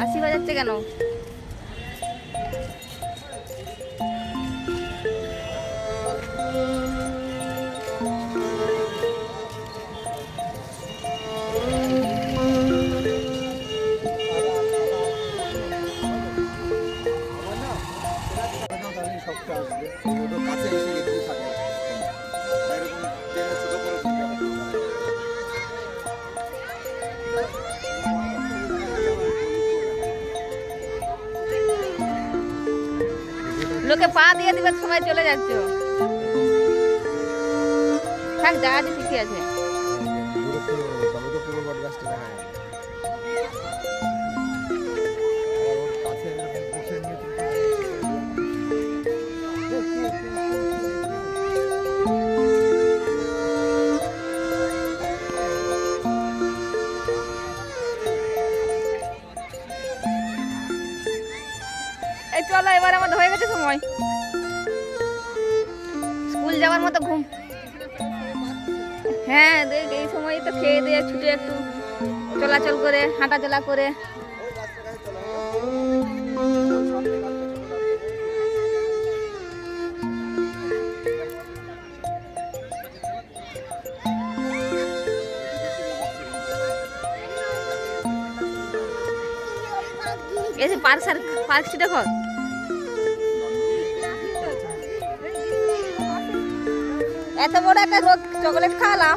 বাঁশি বাজাচ্ছে কেন? লোকে পা দিয়ে দিবে, সবাই চলে যাচ্ছ। থাক, যা আছে ঠিকই আছে। এই চলো, এবার আমাদের হয়ে গেছে সময়, স্কুল যাওয়ার মতো ঘুম। হ্যাঁ দেখ, এই সময় তো খেয়ে দিয়ে ছুটে একটু চলাচল করে, হাঁটা চলা করে। এসে পার্কটি দেখো, এত বড় একটা চকলেট খাওয়ালাম।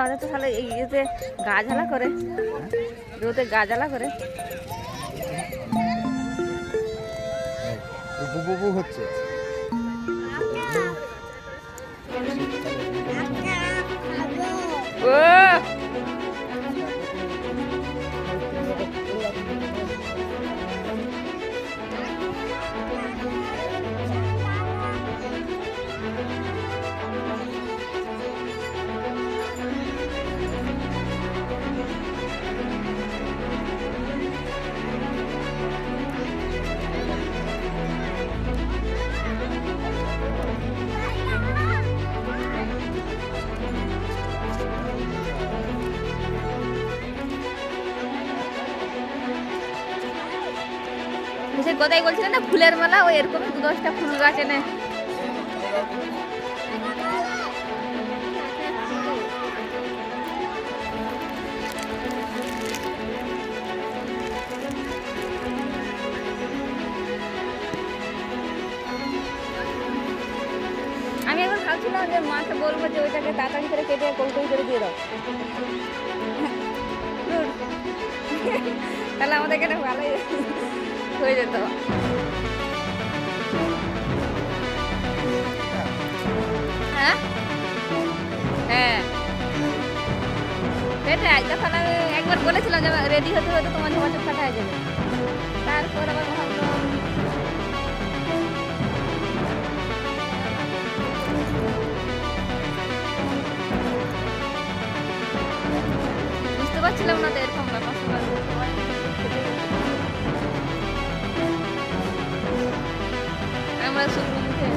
ওরা তো তাহলে ইয়েতে গা ঝালা করে, রোদে গা জ্বালা করে। হচ্ছে ও সে কথাই বলছিলেন না, ফুলের মালা, ওই এরকম 10টা ফুল গাছ এনে আমি একবার ভাবছিলাম যে মাকে বলবো যে ওইটাকে তাড়াতাড়ি করে কেটে কৌটোই করে দিয়ে দাও, তাহলে আমাদের এখানে ভালোই হয়ে যেত। হ্যাঁ হ্যাঁ সেটাই, তখন আমি একবার বলেছিলাম যে রেডি হতে হতে তোমার যোগাযোগ কাটা হয়ে যাবে, তারপর আবার ভাবলাম বুঝতে পারছিলাম না তো এরকম ব্যাপার। আমরা শুকনো মুখে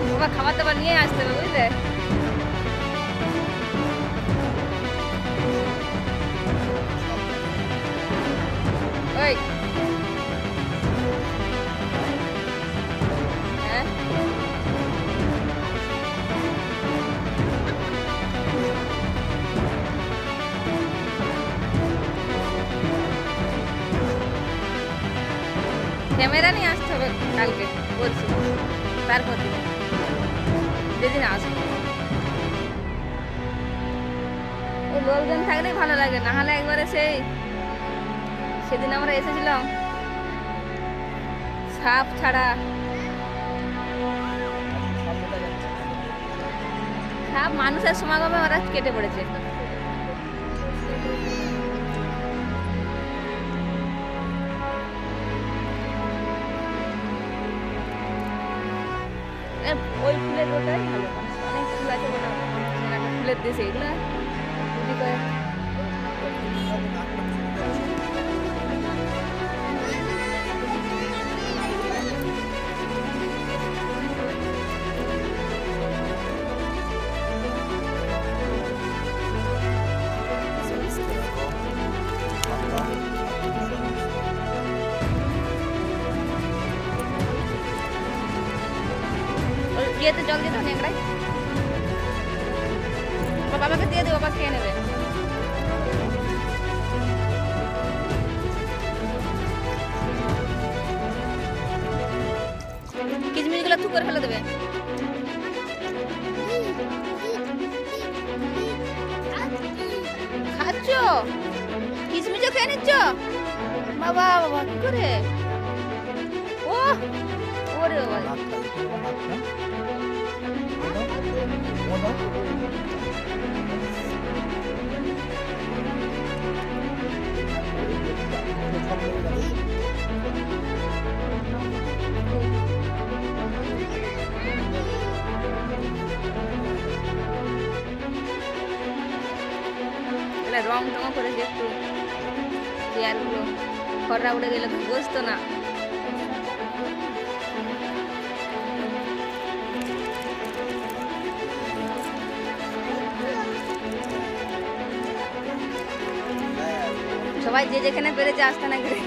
বাবা খাবার দাবার নিয়ে আসতে হবে, বুঝলে? ওই হ্যাঁ ক্যামেরা নিয়ে আসতে হবে কালকে, বলছি, তারপর দিন যেদিন আসবো। ওই লোকজন থাকলেই ভালো লাগে, না হলে একবারে সেদিন আমরা এসেছিলাম সাপ ছাড়া, সাপ মানুষের সমাগমে ওরা কেটে পড়েছে। ওই ফুলের ওটাই ভালো, অনেক ফুল আছে, ওটা ফুলের দেশে এগুলো গিয়ে তো জল দিতে নেকড়াই বাবাকে দিয়ে দেবো, বাবা খেয়ে নেবে। কিচমিচগুলো থু করে ফেলে দেবে। খাচ্ছ? কিচমিচও খেয়ে নিচ্ছ? বাবা বাবা কি করে? ও ওরে বাবা, রং টং করেছে একটু, চেয়ারগুলো খড়রা উড়ে গেলে তো বসতো না। সবাই যে যেখানে পেরেছে আসতে না করে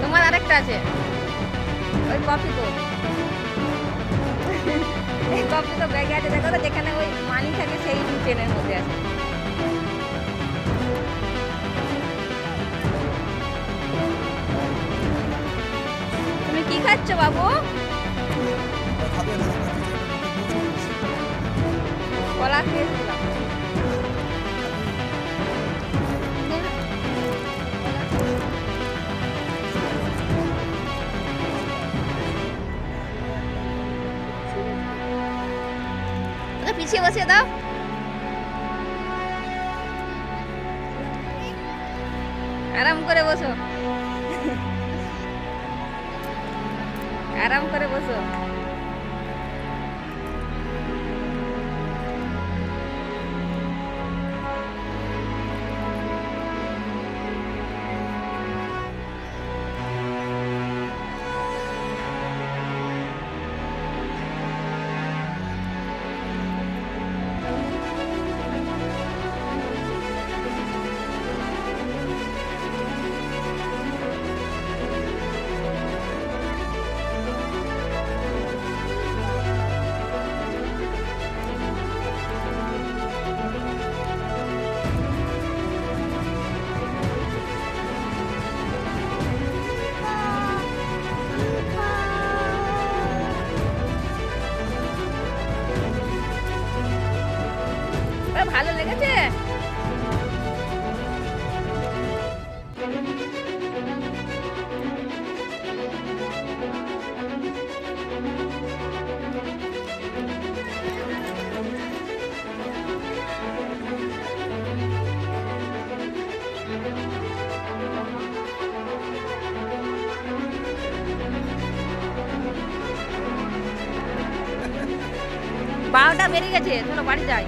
তোমার আরেকটা আছে ওই কফি তো, এই কফি তো ব্যাগে আছে, দেখো তো যেখানে ওই মানি থাকে সেই চেনের মধ্যে আছে। তুমি কি খাচ্ছ বাবু? কলা খেয়েছিলাম। পিছিয়ে বসিয়ে দাও। আরাম করে বসো, আরাম করে বসো। ভালো লেগেছে? বারোটা বেরিয়ে গেছে, চলো বাড়ি যাই।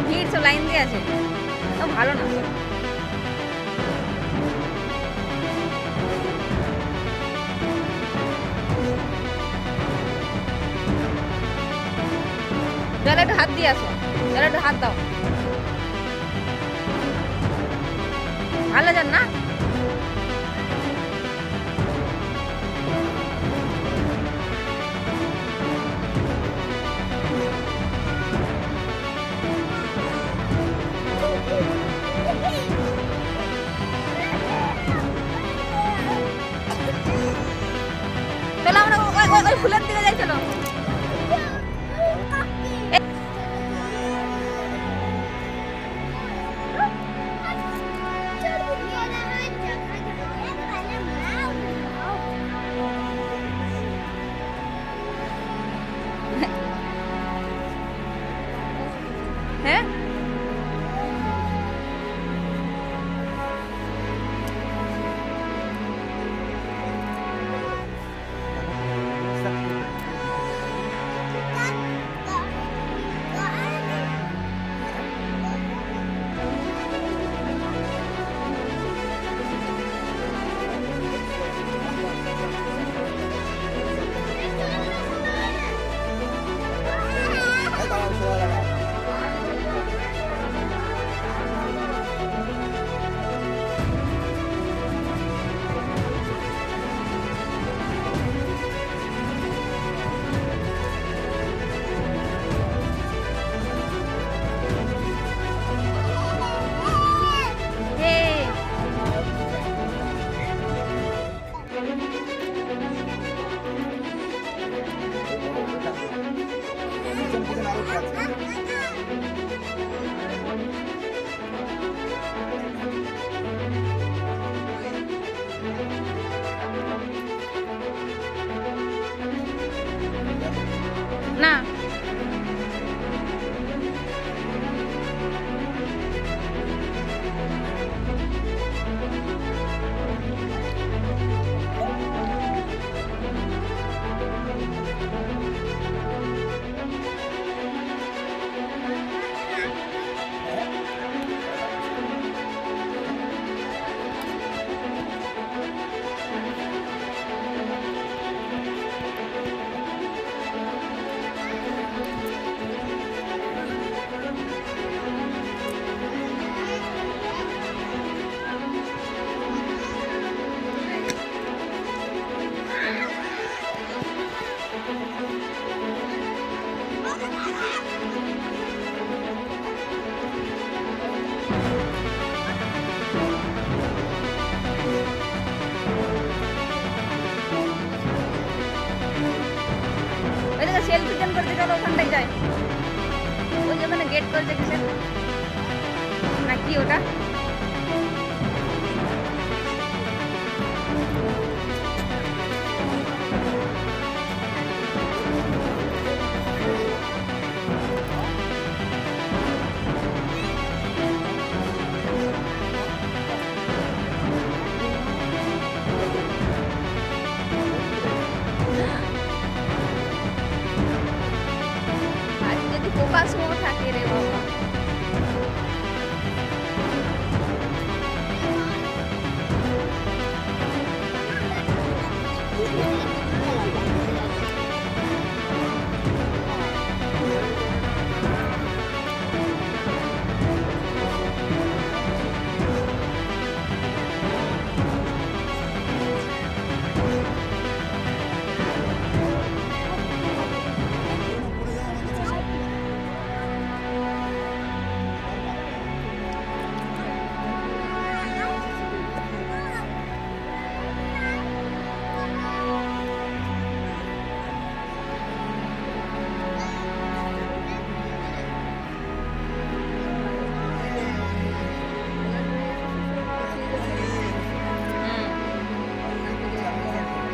ভিড়, সব লাইন দিয়ে আছে, তো ভালো না। জলে একটু হাত দিয়ে আসো, জলে একটু হাত দাও। ভালো যান না? চলো আমরা ওই ফুলের দিকে যাই, চলো। হ্যাঁ, না সেলফি টেন করতে, চলো ওখানটায় যাই। ওই যে ওখানে গেট করছে কিসের না কি ওটা? আজ যদি পোকা সময় থাকে রে বাবা।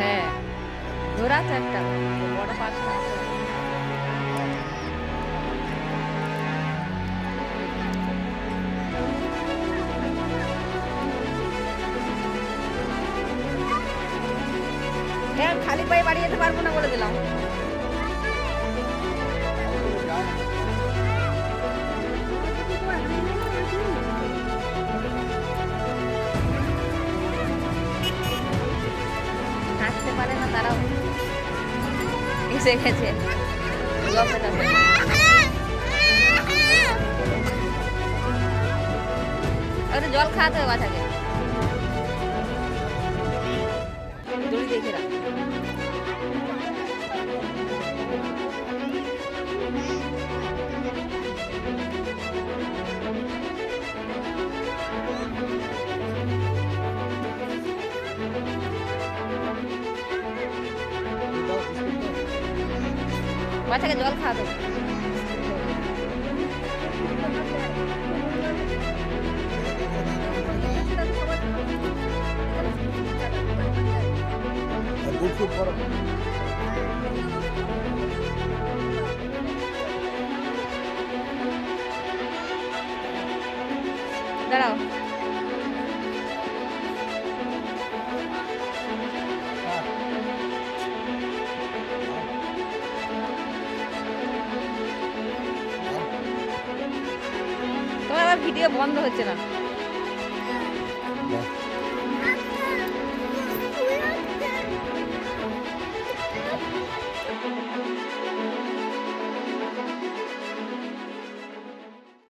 হ্যাঁ, ঘোরা তো একটা বড় পার্ক আছে। হ্যাঁ, খালি পায়ে বাড়ি যেতে পারবো না বলে দিলাম। পারে না তারাও এসে গেছে জলের কাছে। একটু জল খাওয়াতে হবে বাচ্চাকে, দড়ি দেখে রাখ। বাচ্চাকে জল খাওয়াতে হবে। দাঁড়াও, তোমার আবার ভিডিও বন্ধ হচ্ছে না।